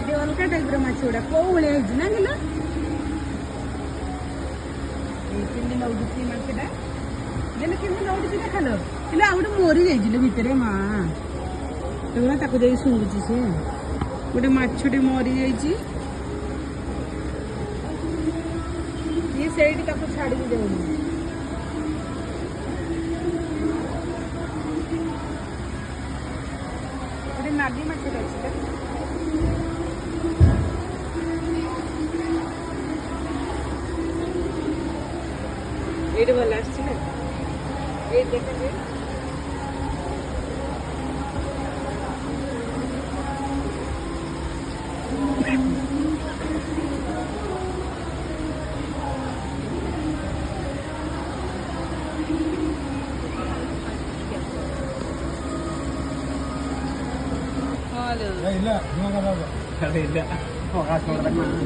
ಇದು ಅಲ್ಕಾ ಟೈಪ್ರ ಮಾଛ ಗುಡ ಕೋಳಿ ಐತಿ ನಂಗಿಲ್ಲ କେମିତି ନଉଡୁଛି ମାଛଟା ଦେଲେ କେମିତି ନଉଡୁଛି ଦେଖାଲ ହେଲେ ଆଉ ଗୋଟେ ମରି ଯାଇଛି ଭିତରେ ମା ଦେଖୁନା ତାକୁ ଯାଇକି ଶୁଙ୍ଗୁଛି ସେ ଗୋଟେ ମାଛଟେ ମରିଯାଇଛି ଇଏ ସେଇଠି ତାକୁ ଛାଡ଼ିକି ଦେଉନି ଗୋଟେ ନାଲି ମାଛଟେ ଅଛି ଏଇଠି ଭଲ ଆସିଛି ନା ଏଇଠି ଦେଖନ୍ତୁ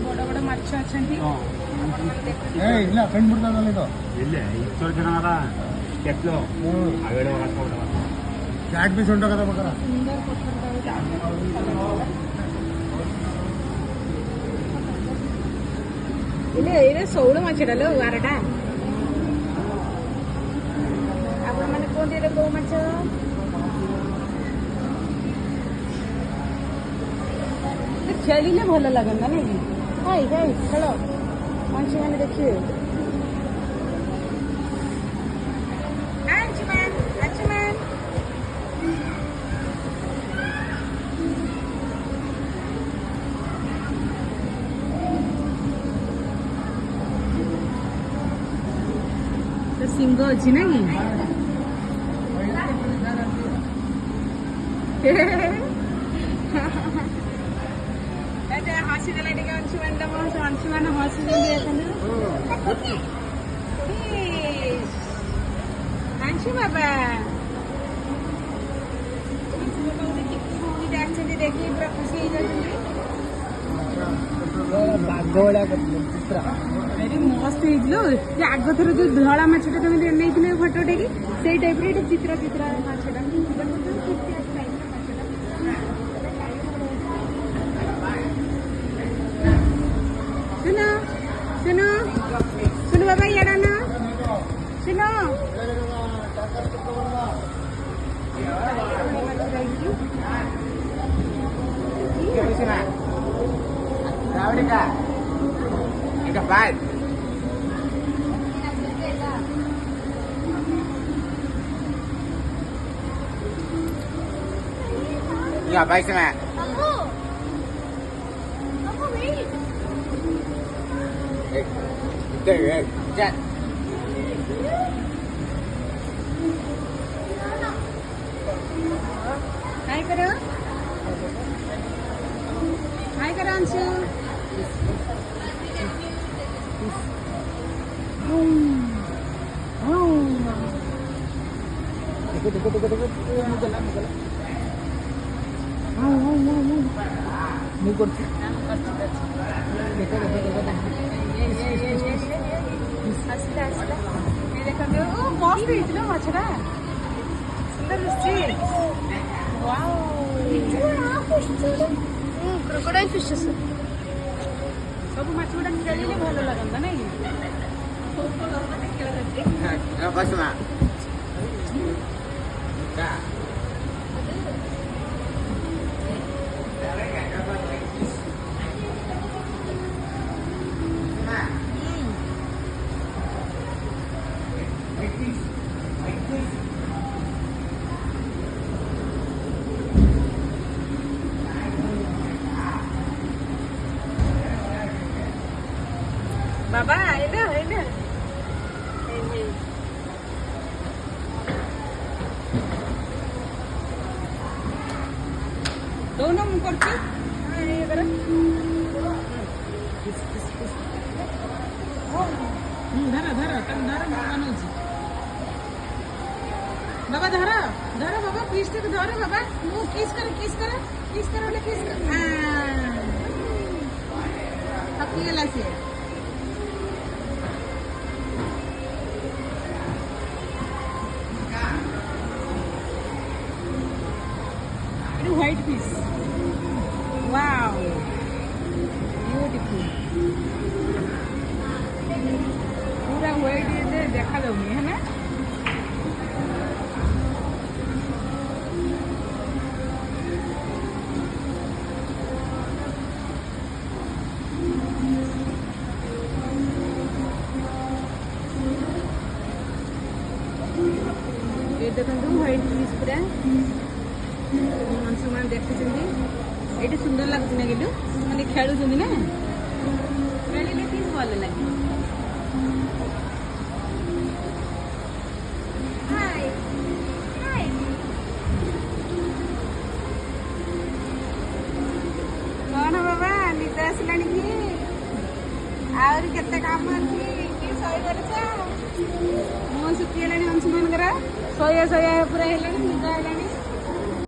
ବଡ଼ ବଡ଼ ମାଛ ଅଛନ୍ତି ଏଇରେ ଶେଉଳ ମାଛଟା ଲୋ ବାରଟା ଆପଣମାନେ କୁହନ୍ତି ଏଇଟା କୋଉ ମାଛ ଖେଳିଲେ ଭଲ ଲାଗନ୍ତା ନାଇଁ କି ହାଇ ହାଇ ଖେଳ ମଣିଷମାନେ ଦେଖିବେ ସିଂହ ଅଛି ନା କି ହସିଦେଲା ଟିକେ ଅଂଶୁମାନ ହସିଛନ୍ତି ଅଂଶୁ ବାବା ଆସିଛନ୍ତି ଦେଖିକି ପୁରା ଖୁସି ହେଇଯାଉଛନ୍ତି ମସ୍ତ ହେଇছিল ଯେ ଆଗ ଥର ଯୋଉ ଧଳା ମାଛଟା ତମେ ନେଇଥିଲେ ଫଟୋ ଟେକି ସେଇ ଟାଇପ୍ର ଏଇଟା ଚିତ୍ର ମାଛଟା सुनो सुनो बाबा यार ना सुनो Ya baik sama. Chat. Hai karo. Hai karo Anshu. मस्त ହେଇଥିଲା ମାଛଟା ସୁନ୍ଦର ଦିଶୁଛି ୱାଓ କ୍ରୋକୋଡାଇଲ ଫିଶେସ୍ ସବୁ ମାଛ ଗୁଡା ଖେଳିଲେ ଭଲ ଲାଗନ୍ତା ନାଇଁ बाबा इधर इधर दोनों मुंह करके ये करो धरा धरा तम धरा मानो जी बाबा धरा धरा बाबा पीस के धरा बाबा मुंह किस करो ले किस कर अब ये लासे व्हाइट पीस वाओ ब्यूटीफुल पूरा व्हाइट ये देखा जाऊनी है ना ये देखो व्हाइट पीस पूरा मनुष्य मैंने देखुं ये सुंदर लगुच ना कि मैंने खेलुं ना खेलिले किस भल लगे कौन बाबा निद आसला कि आहरी केते काम अच्छी कि सही कर मुह सुखीगला अंशु मान शया शया पूरा है